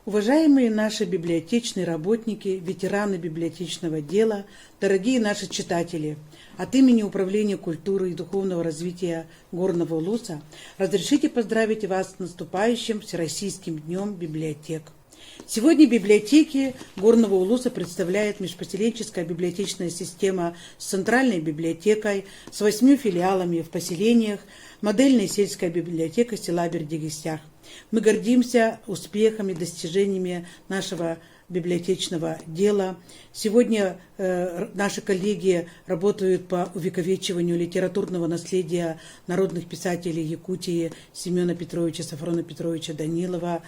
Уважаемые наши библиотечные работники, ветераны библиотечного дела, дорогие наши читатели, от имени Управления культуры и духовного развития Горного Улуса разрешите поздравить вас с наступающим Всероссийским днем библиотек. Сегодня библиотеки Горного Улуса представляет межпоселенческая библиотечная система с центральной библиотекой, с 8 филиалами в поселениях, модельная сельская библиотека села Бердигистях. Мы гордимся успехами, достижениями нашего библиотечного дела. Сегодня наши коллеги работают по увековечиванию литературного наследия народных писателей Якутии Семена Петровича, Сафрона Петровича Данилова,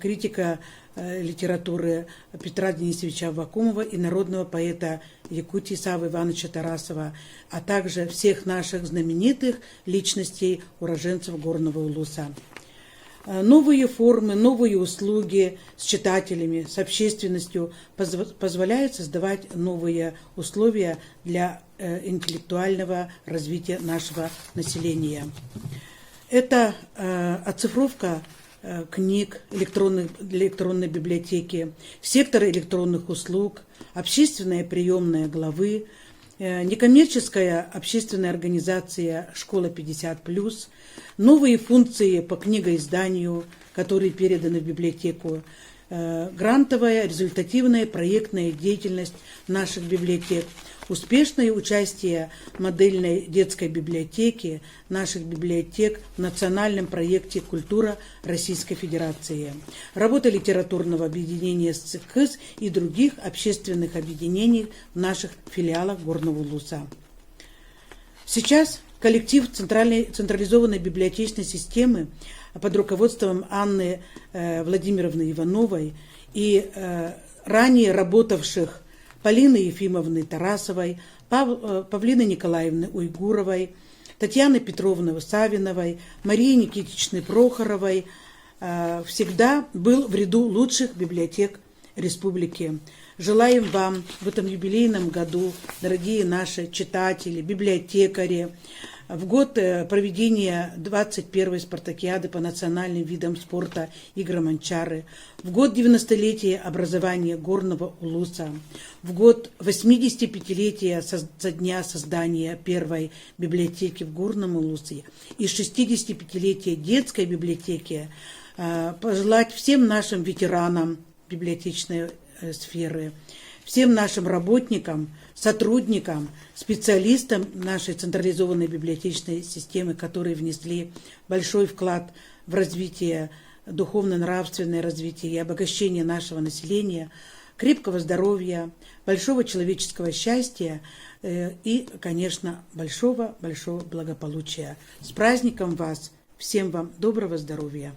критика литературы Петра Денисовича Аввакумова и народного поэта Якутии Саввы Ивановича Тарасова, а также всех наших знаменитых личностей, уроженцев Горного Улуса. Новые формы, новые услуги с читателями, с общественностью позволяют создавать новые условия для интеллектуального развития нашего населения. Это оцифровка книг, электронной библиотеки, сектора электронных услуг, общественная приемная главы, некоммерческая общественная организация «Школа 50+», новые функции по книгоизданию, которые переданы в библиотеку, грантовая, результативная проектная деятельность наших библиотек, успешное участие модельной детской библиотеки, наших библиотек в национальном проекте «Культура Российской Федерации», работа литературного объединения СЦКС и других общественных объединений в наших филиалах Горного Улуса. Сейчас коллектив централизованной библиотечной системы под руководством Анны Владимировны Ивановой и ранее работавших Полины Ефимовны Тарасовой, Павлины Николаевны Уйгуровой, Татьяны Петровны Савиновой, Марии Никитичны Прохоровой всегда был в ряду лучших библиотек республики. Желаем вам в этом юбилейном году, дорогие наши читатели, библиотекари, в год проведения 21-й спартакиады по национальным видам спорта «Игры Анчары», в год 90-летия образования Горного Улуса, в год 85-летия со дня создания первой библиотеки в Горном Улусе и 65-летия детской библиотеки пожелать всем нашим ветеранам библиотечной сферы, всем нашим работникам, сотрудникам, специалистам нашей централизованной библиотечной системы, которые внесли большой вклад в развитие, духовно-нравственное развитие и обогащение нашего населения, крепкого здоровья, большого человеческого счастья и, конечно, большого благополучия. С праздником вас! Всем вам доброго здоровья!